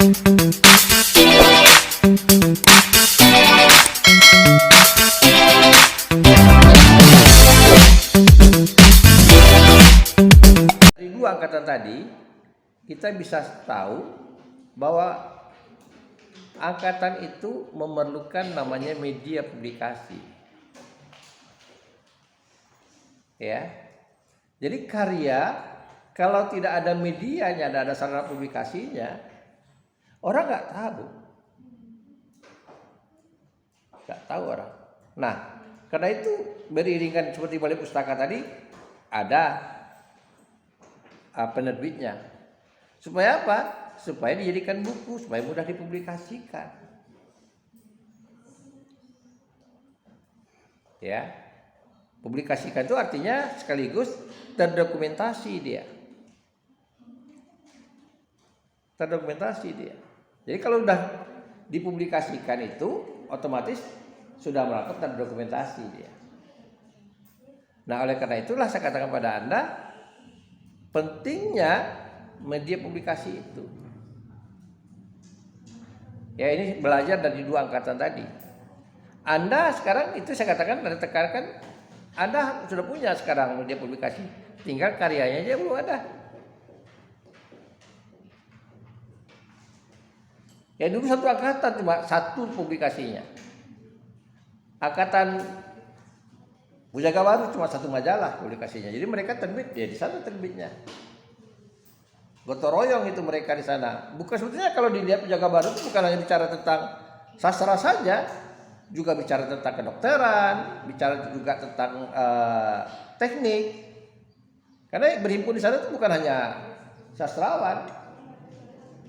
Dari dua angkatan tadi, kita bisa tahu bahwa angkatan itu memerlukan namanya media publikasi. Ya. Jadi karya kalau tidak ada medianya, tidak ada sarana publikasinya, orang nggak tahu. Nggak tahu orang. Nah, karena itu beriringan seperti Balai Pustaka tadi ada penerbitnya. Supaya apa? Supaya dijadikan buku, supaya mudah dipublikasikan. Ya. Publikasikan itu artinya sekaligus terdokumentasi dia. Terdokumentasi dia. Jadi kalau sudah dipublikasikan itu otomatis sudah melakukan terdokumentasi dia. Nah, oleh karena itulah saya katakan pada Anda pentingnya media publikasi itu. Ya, ini belajar dari dua angkatan tadi. Anda sekarang itu saya katakan dan tekankan Anda sudah punya sekarang media publikasi, tinggal karyanya aja belum ada. Ya dulu satu angkatan cuma satu publikasinya. Angkatan Pujangga Baru cuma satu majalah publikasinya. Jadi mereka terbit ya di sana terbitnya. Gotong royong itu mereka di sana. Bukan sebetulnya kalau dilihat Pujangga Baru itu bukan hanya bicara tentang sastra saja, juga bicara tentang kedokteran, bicara juga tentang teknik. Karena berhimpun di sana itu bukan hanya sastrawan,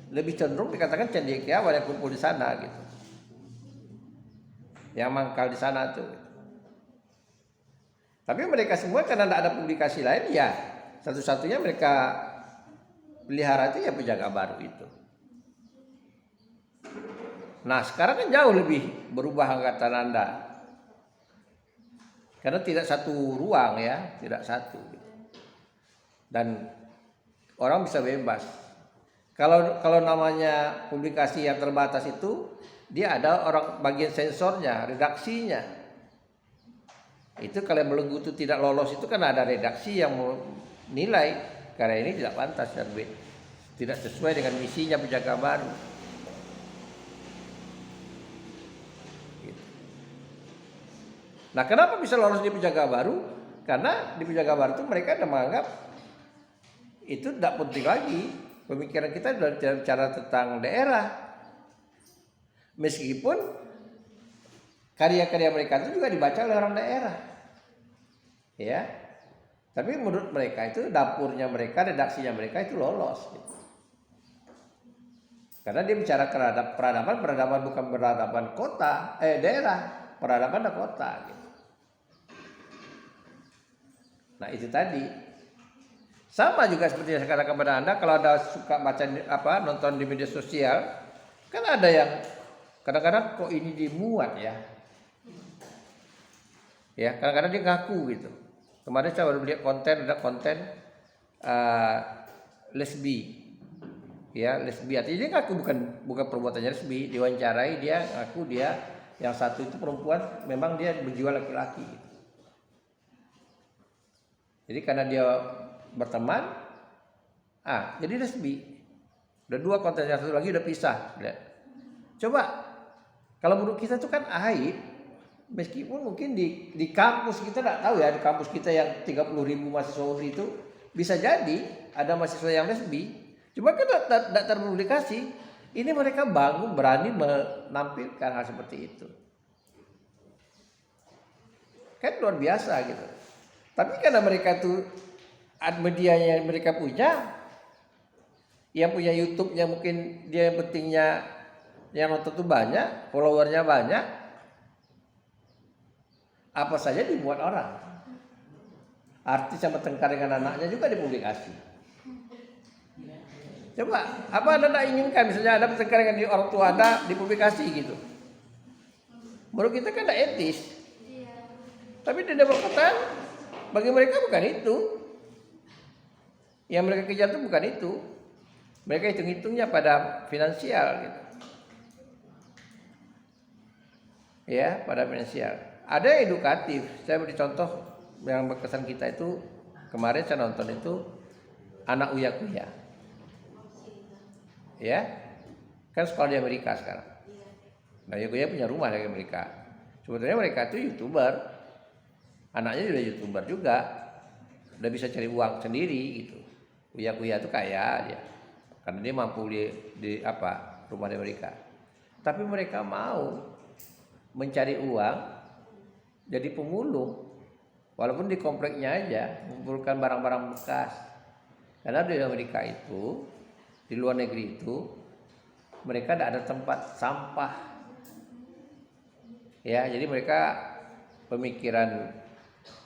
lebih cenderung dikatakan cendekiawan yang kumpul di sana gitu, yang mangkal di sana tuh. Tapi mereka semua karena tidak ada publikasi lain, ya satu-satunya mereka pelihara itu ya Pujangga Baru itu. Nah sekarang kan jauh lebih berubah angkatan Anda, karena tidak satu ruang ya, tidak satu, dan orang bisa bebas. Kalau namanya publikasi yang terbatas itu dia ada orang bagian sensornya, redaksinya. Itu kalau belenggu itu tidak lolos itu kan ada redaksi yang menilai karya ini tidak pantas terbit, tidak sesuai dengan misinya Pujangga Baru. Nah, kenapa bisa lolos di Pujangga Baru? Karena di Pujangga Baru itu mereka sudah menganggap itu tidak penting lagi. Pemikiran kita sudah bicara tentang daerah. Meskipun karya-karya mereka itu juga dibaca oleh orang daerah. Ya. Tapi menurut mereka itu dapurnya mereka, redaksinya mereka itu lolos. Gitu. Karena dia bicara peradaban bukan peradaban kota, daerah, peradaban dan kota. Gitu. Nah itu tadi sama juga seperti yang saya katakan kepada Anda, kalau Anda suka baca nonton di media sosial, kan ada yang kadang-kadang kok ini dimuat ya, kadang-kadang dia ngaku gitu. Kemarin saya baru lihat ada konten lesbi, ya lesbi. Artinya dia ngaku bukan perbuatannya lesbi, diwawancarai dia ngaku dia yang satu itu perempuan, memang dia berjiwa laki-laki. Gitu. Jadi karena dia berteman, jadi lesbi. Udah dua konten, yang satu lagi udah pisah. Lihat. Coba, kalau menurut kita itu kan aib, meskipun mungkin di kampus kita tidak tahu ya, di kampus kita yang 30.000 mahasiswa itu bisa jadi ada mahasiswa yang lesbi. Cuma kan tidak terpublikasi. Ini mereka berani menampilkan hal seperti itu. Kan luar biasa gitu. Tapi karena mereka tuh media yang mereka punya, yang punya YouTube-nya mungkin dia yang pentingnya yang nonton tuh banyak, followernya banyak, apa saja dibuat orang. Artis sama tengkar dengan anaknya juga dipublikasi. Coba, apa Anda inginkan misalnya ada bertengkar dengan orang tua Anda dipublikasi gitu? Menurut kita kan tidak etis. Tapi di demokrat bagi mereka bukan itu. Yang mereka kejar itu bukan itu. Mereka hitung-hitungnya pada finansial gitu. Ya, pada finansial. Ada yang edukatif. Saya beri contoh yang berkesan kita itu kemarin saya nonton itu anak Uya Kuya. Ya. Kan sekolah di Amerika sekarang. Nah, Uya Kuya punya rumah di Amerika. Sebetulnya mereka itu YouTuber. Anaknya juga YouTuber juga. Udah bisa cari uang sendiri gitu. Uya Kuya itu kaya dia. Karena dia mampu di rumah di Amerika. Tapi mereka mau mencari uang jadi pemulung, walaupun di kompleknya aja mengumpulkan barang-barang bekas. Karena di Amerika itu, di luar negeri itu, mereka tidak ada tempat sampah. Ya, jadi mereka pemikiran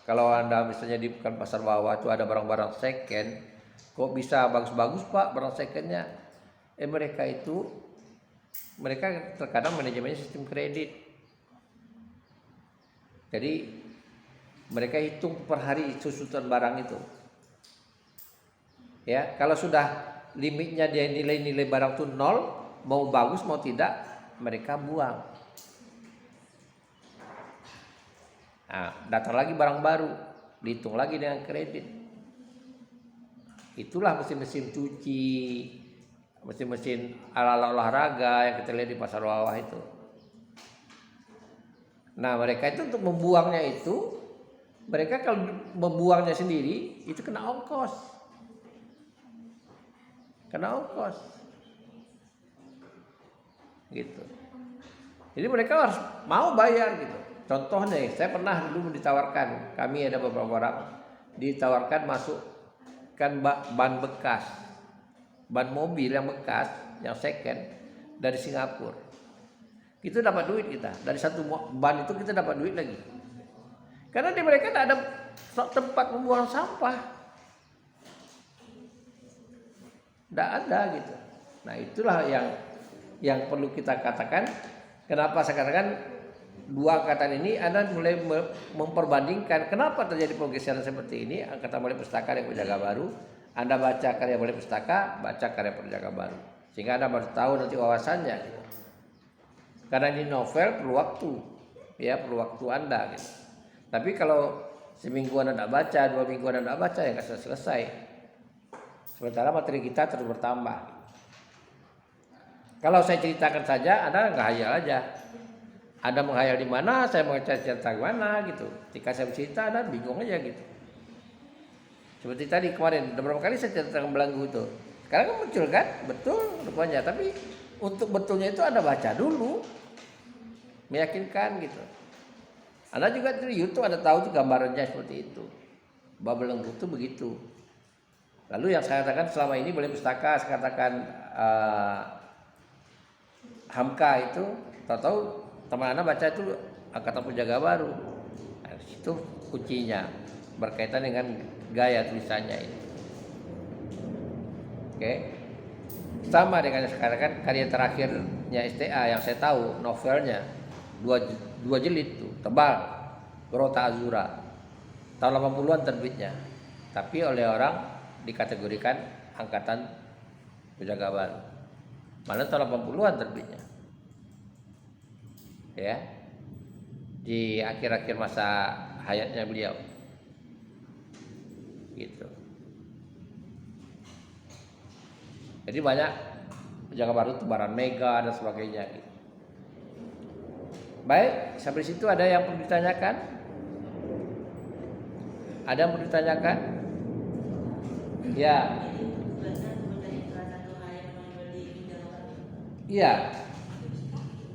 kalau Anda misalnya di pasar bawah itu ada barang-barang second, kok bisa bagus-bagus Pak barang secondnya? Mereka terkadang manajemennya sistem kredit. Jadi mereka hitung per hari susutan barang itu. Ya, kalau sudah limitnya dia nilai-nilai barang itu 0, mau bagus mau tidak, mereka buang. Nah, datang lagi barang baru, dihitung lagi dengan kredit. Itulah mesin-mesin cuci, mesin-mesin ala-ala olahraga yang kita lihat di pasar bawah itu. Nah, mereka itu untuk membuangnya itu, mereka kalau membuangnya sendiri itu kena ongkos. Gitu. Jadi mereka harus mau bayar gitu. Contohnya, saya pernah dulu ditawarkan, kami ada beberapa orang ditawarkan masukkan ban bekas, ban mobil yang bekas, yang second dari Singapura. Itu dapat duit kita. Dari satu ban itu kita dapat duit lagi. Karena di mereka tidak ada tempat membuang sampah. Tidak ada gitu. Nah, itulah yang perlu kita katakan. Kenapa saya katakan dua angkatan ini Anda mulai memperbandingkan kenapa terjadi pergeseran seperti ini. Angkatan Balai Pustaka dan Penjaga Baru, Anda baca karya Balai Pustaka, baca karya Penjaga Baru, sehingga Anda baru tahu nanti wawasannya gitu. Karena ini novel perlu waktu, ya perlu waktu Anda gitu. Tapi kalau seminggu Anda tidak baca, 2 minggu Anda tidak baca, ya nggak selesai. Sementara materi kita terus bertambah. Kalau saya ceritakan saja, Anda nggak hayal aja. Anda menghayal di mana, saya mau cerita di mana gitu. Ketika saya bercerita, Anda bingung aja gitu. Seperti tadi kemarin, beberapa kali saya ceritakan belanggu itu. Sekarang kan muncul kan, betul rupanya. Tapi untuk betulnya itu Anda baca dulu, meyakinkan gitu. Anda juga di YouTube Anda tahu tuh gambarannya seperti itu. Belenggu itu begitu. Lalu yang saya katakan selama ini Balai Pustaka, saya katakan Hamka itu, tahu-tahu teman Anda baca itu Angkatan Penjaga Baru. Nah, itu kuncinya berkaitan dengan gaya tulisannya itu. Oke. Sama dengan sekarang kan karya terakhirnya STA yang saya tahu novelnya dua jilid tuh, tebal, Grota Azura, tahun 80-an terbitnya, tapi oleh orang dikategorikan Angkatan Penjaga Baru, malah tahun 80-an terbitnya, ya, di akhir-akhir masa hayatnya beliau, gitu. Jadi banyak Penjaga Baru, Tebaran Mega dan sebagainya, gitu. Baik, sampai situ ada yang perlu ditanyakan? Ada yang perlu ditanyakan? Ya. Iya.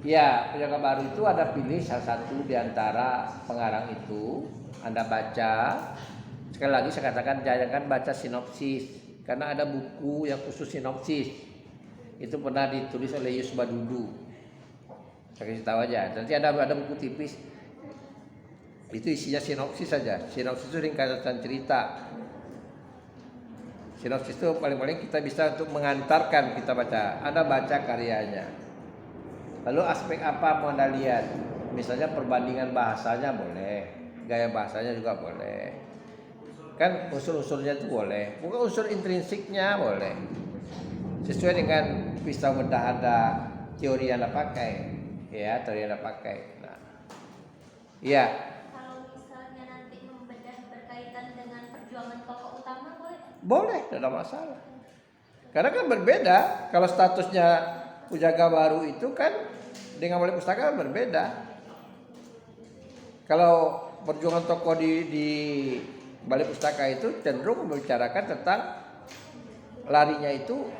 Ya, Penjaga Baru itu ada pilih salah satu di antara pengarang itu, Anda baca. Sekali lagi saya katakan jangan baca sinopsis, karena ada buku yang khusus sinopsis. Itu pernah ditulis oleh Yus Badudu. Saya kasih tahu aja. Nanti ada buku tipis. Itu isinya sinopsis saja. Sinopsis itu ringkasan cerita. Sinopsis itu paling-paling kita bisa untuk mengantarkan kita baca. Anda baca karyanya. Lalu aspek apa mau Anda lihat? Misalnya perbandingan bahasanya boleh, gaya bahasanya juga boleh. Kan unsur-unsurnya itu boleh. Bukan unsur intrinsiknya boleh. sesuai dengan pisau bedah ada teori yang Anda pakai, ya teori yang Anda pakai. Nah, ya. Kalau misalnya nanti membedah berkaitan dengan perjuangan tokoh utama boleh? Boleh, tidak ada masalah. Karena kan berbeda. Kalau statusnya Pujangga Baru itu kan dengan Balai Pustaka berbeda. Kalau perjuangan tokoh di Balai Pustaka itu cenderung membicarakan tentang larinya itu,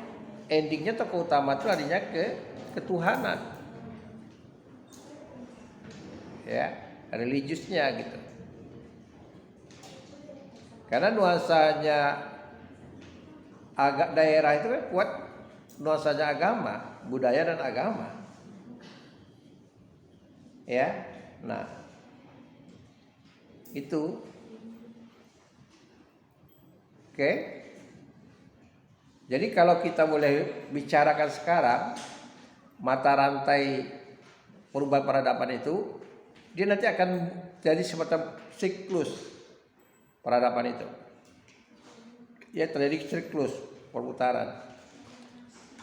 endingnya tokoh utama itu larinya ke ketuhanan, ya, religiusnya gitu. Karena nuansanya agak daerah itu kan kuat, nuansanya agama, budaya dan agama, ya. Nah, itu oke. Jadi kalau kita boleh bicarakan sekarang mata rantai perubahan peradaban itu, dia nanti akan jadi semacam siklus peradaban itu. Ya, terjadi siklus perputaran.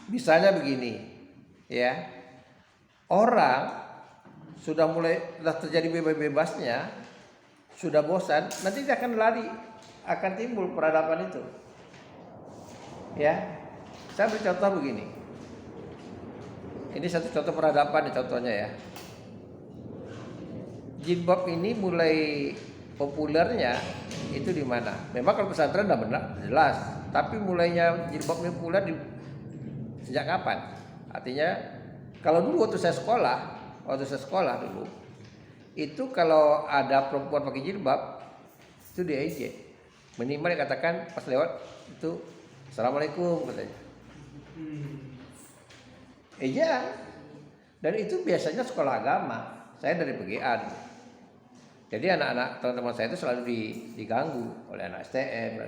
Misalnya begini, ya, orang sudah terjadi bebas-bebasnya, sudah bosan, nanti dia akan lari, akan timbul peradaban itu. Ya, saya beri contoh begini. Ini satu contoh peradaban, contohnya ya. Jilbab ini mulai populernya itu di mana? Memang kalau pesantren udah benar jelas, tapi mulainya jilbab ini populer sejak kapan? Artinya kalau dulu waktu saya sekolah dulu, itu kalau ada perempuan pakai jilbab itu diejek. Minimal dikatakan pas lewat itu Assalamualaikum katanya. Iya. Dan itu biasanya sekolah agama. Saya dari PGA. Jadi anak-anak teman-teman saya itu selalu diganggu oleh anak STM.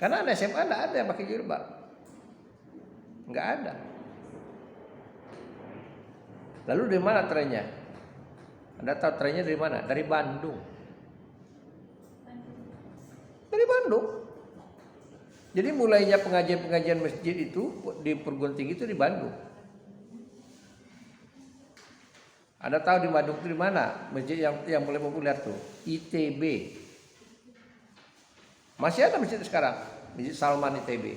Karena anak SMA enggak ada yang pakai jilbab. Enggak ada. Lalu dari mana trennya? Anda tahu trennya dari mana? Dari Bandung. Dari Bandung. Jadi mulainya pengajian-pengajian masjid itu di perguruan tinggi itu di Bandung. Anda tahu di Bandung itu di mana? Masjid yang mulai populer tuh, ITB. Masih ada masjid sekarang, Masjid Salman ITB.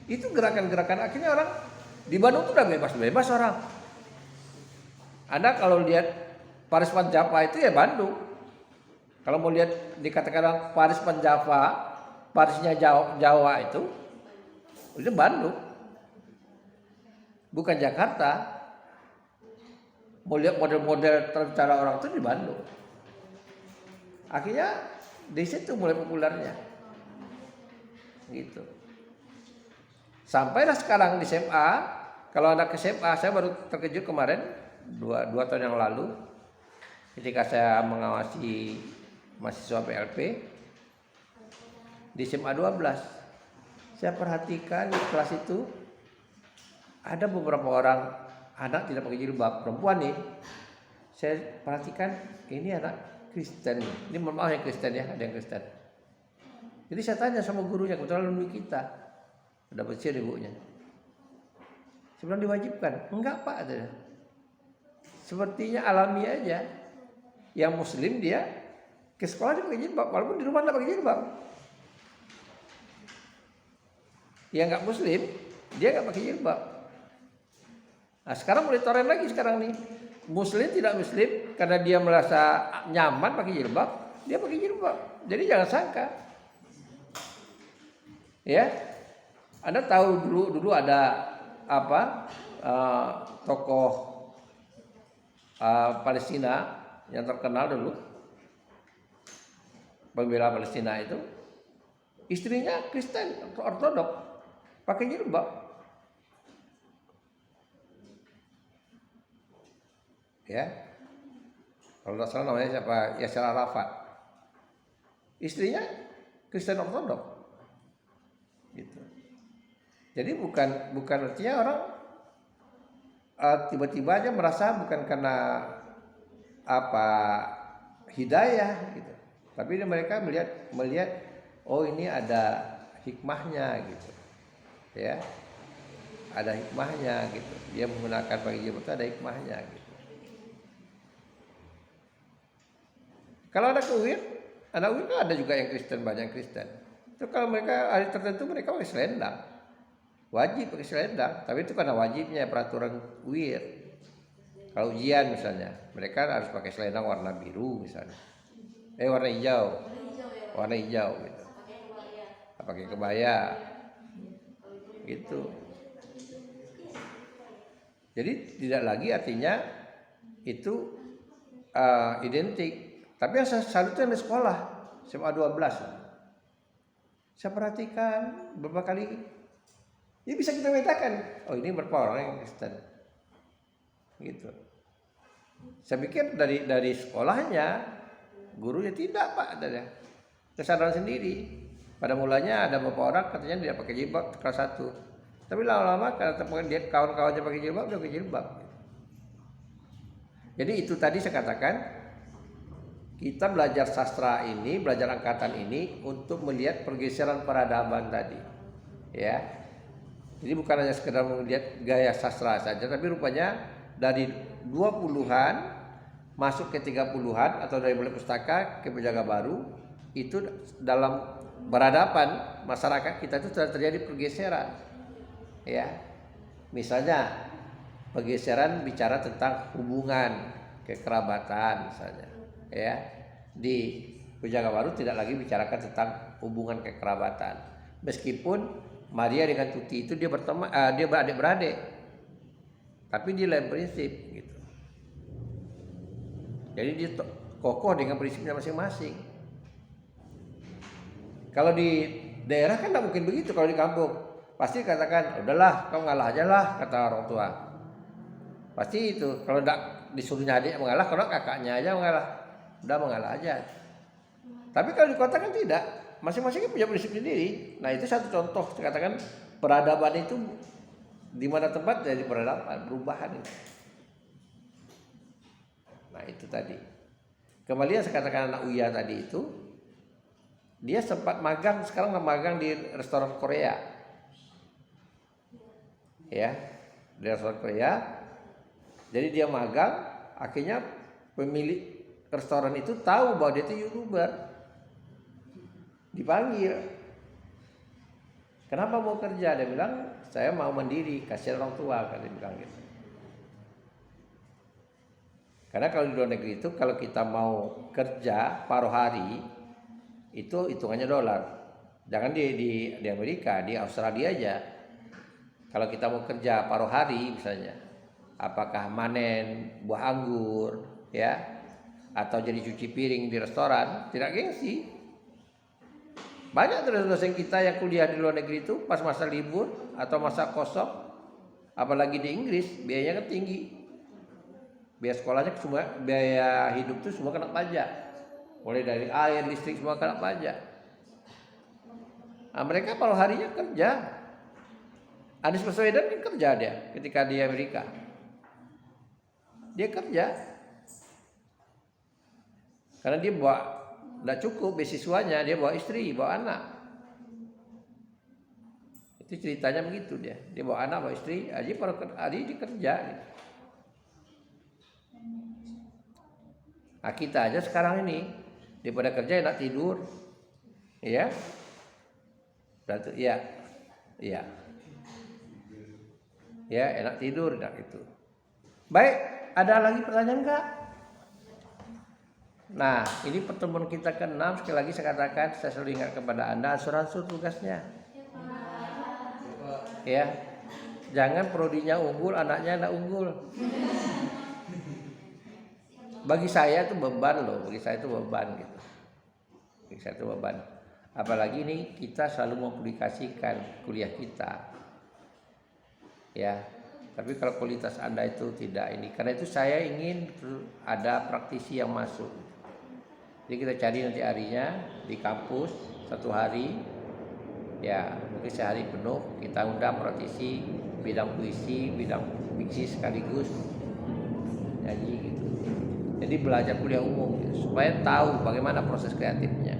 Itu gerakan-gerakan akhirnya orang di Bandung tuh udah bebas-bebas orang. Anda kalau lihat Paris Panjava itu ya Bandung. Kalau mau lihat dikatakan orang Paris Panjava, Parisnya Jawa itu Bandung, bukan Jakarta. Mau lihat model-model cara orang itu di Bandung. Akhirnya di situ mulai populernya, gitu. Sampailah sekarang di SMA. Kalau anak SMA, saya baru terkejut kemarin 2 tahun yang lalu, ketika saya mengawasi mahasiswa PLP di SMA 12, saya perhatikan di kelas itu ada beberapa orang anak tidak pakai jilbab, perempuan nih. Saya perhatikan ini anak Kristen, ini maaf yang Kristen ya, ada yang Kristen. Jadi saya tanya sama gurunya, kebetulan alumni kita, udah bersih ibunya. Saya bilang diwajibkan, enggak Pak, ada. Sepertinya alami aja. Yang Muslim dia ke sekolah dia pakai jilbab, walaupun di rumah nggak pakai jilbab. Yang nggak Muslim dia nggak pakai jilbab. Nah sekarang mulai tren lagi sekarang nih. Muslim tidak Muslim karena dia merasa nyaman pakai jilbab, dia pakai jilbab. Jadi jangan sangka. Ya, Anda tahu dulu ada apa tokoh Palestina yang terkenal dulu, pembela Palestina itu, istrinya Kristen Ortodok, pakai jilbab. Ya, kalau tidak salah namanya siapa? Yasser Arafat. Istrinya Kristen Ortodok, gitu. Jadi bukan artinya orang tiba-tiba aja merasa bukan karena apa hidayah, gitu. Tapi mereka melihat oh ini ada hikmahnya, gitu. ya. Ada hikmahnya gitu. Dia menggunakan pakai jilbab itu ada hikmahnya gitu. Kalau anak UIR kan ada juga yang Kristen, banyak yang Kristen. Itu kalau mereka hari tertentu mereka pakai selendang. Wajib pakai selendang, tapi itu karena wajibnya peraturan UIR. Kalau ujian misalnya, mereka harus pakai selendang warna biru misalnya. Warna hijau. Warna hijau gitu. Pakai kebaya. Gitu. Jadi tidak lagi artinya itu identik. Tapi yang saya salut itu yang di sekolah SMA 12. Saya perhatikan beberapa kali. Ini bisa kita bedakan. Oh ini berapa orang yang Kristen. Gitu. Saya pikir dari sekolahnya gurunya tidak Pak. Ada kesadaran sendiri. Pada mulanya ada beberapa orang katanya tidak pakai jilbab kelas 1. Tapi lama-lama karena dia kawan-kawannya pakai jilbab, dia pakai jilbab. Jadi itu tadi saya katakan. Kita belajar sastra ini, belajar angkatan ini untuk melihat pergeseran peradaban tadi. Ya. Jadi bukan hanya sekedar melihat gaya sastra saja, tapi rupanya dari 20-an masuk ke 30-an atau dari mulai pustaka ke penjaga baru, itu dalam peradaban masyarakat kita itu sudah terjadi pergeseran. Ya. Misalnya pergeseran bicara tentang hubungan kekerabatan misalnya. Ya, di penjaga baru tidak lagi bicarakan tentang hubungan kekerabatan. Meskipun Maria dengan Tuti itu dia berteman, dia beradik-beradik, tapi dia lain prinsip gitu. Jadi dia kokoh dengan prinsipnya masing-masing. Kalau di daerah kan tidak mungkin begitu. Kalau di kampung pasti katakan, udahlah kau ngalah aja lah, kata orang tua. Pasti itu. Kalau tidak disuruhnya adik mengalah, kalau kakaknya aja mengalah. Udah mengalah aja. Tapi kalau di kota kan tidak, masing-masing punya prinsip sendiri. Nah itu satu contoh, saya katakan peradaban itu di mana tempat jadi peradaban, perubahan itu. Nah itu tadi. Kembali yang saya katakan anak Uya tadi itu, dia sempat magang, sekarang magang di restoran Korea. Ya, di restoran Korea. Jadi dia magang, akhirnya pemilik restoran itu tahu bahwa dia itu YouTuber. Dipanggil. Kenapa mau kerja? Dia bilang, saya mau mandiri, kasihan orang tua, kan dia bilang gitu. Karena kalau di luar negeri itu kalau kita mau kerja paruh hari itu hitungannya dolar. Jangan di Amerika, di Australia aja. Kalau kita mau kerja paruh hari misalnya, apakah manen buah anggur, ya, atau jadi cuci piring di restoran, tidak gengsi. Banyak dosen kita yang kuliah di luar negeri itu pas masa libur atau masa kosong, apalagi di Inggris, biayanya kan tinggi. Biaya sekolahnya semua, biaya hidup itu semua kena pajak. Mulai dari air, listrik semua kena pajak. Nah, mereka paruh harinya kerja. Anies Baswedan kan kerja dia ketika di Amerika. Dia kerja. Karena dia tidak cukup beasiswanya, dia bawa istri, bawa anak. Itu ceritanya begitu dia. Dia bawa anak, bawa istri, Aji dikerja. Nah, kita aja sekarang ini daripada kerja enak tidur, ya. Berarti ya, enak tidur, enak itu. Baik, ada lagi pertanyaan enggak? Nah, ini pertemuan kita ke-6. Sekali lagi saya katakan, saya selalu ingat kepada Anda, asuransi tugasnya. Ya, jangan prodinya unggul, anaknya tidak unggul. Bagi saya itu beban loh, bagi saya itu beban gitu. Bagi saya itu beban. Apalagi ini kita selalu mempublikasikan kuliah kita. Ya, tapi kalau kualitas Anda itu tidak ini, karena itu saya ingin ada praktisi yang masuk. Jadi kita cari nanti harinya di kampus 1 hari, ya mungkin sehari penuh kita undang praktisi bidang puisi, bidang fiksi sekaligus nyanyi gitu. Jadi belajar kuliah umum gitu, supaya tahu bagaimana proses kreatifnya.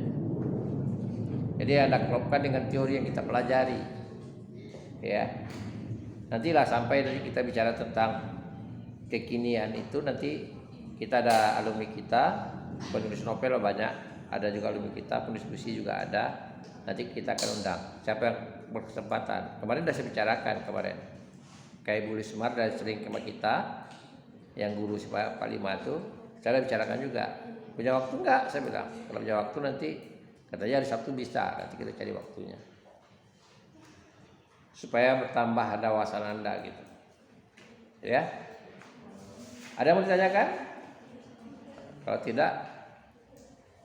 Jadi Anda klopkan dengan teori yang kita pelajari. ya. Nantilah sampai nanti kita bicara tentang kekinian itu, nanti kita ada alumni kita penulis novel banyak, ada juga alumni kita penulis puisi juga ada. Nanti kita akan undang siapa yang berkesempatan. Kemarin sudah saya bicarakan kemarin, kayak Bu Lismar dan sering sama kita, yang guru Pak Lima itu saya bicarakan juga. Punya waktu enggak? Saya bilang kalau punya waktu nanti, katanya hari Sabtu bisa, nanti kita cari waktunya supaya bertambah ada wawasan Anda gitu ya. Ada yang mau ditanyakan? Kalau tidak,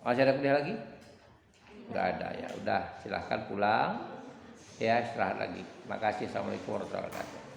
masih ada kuliah lagi? Enggak ada ya. Udah, silahkan pulang ya, istirahat lagi. Makasih. Assalamualaikum warahmatullahi wabarakatuh.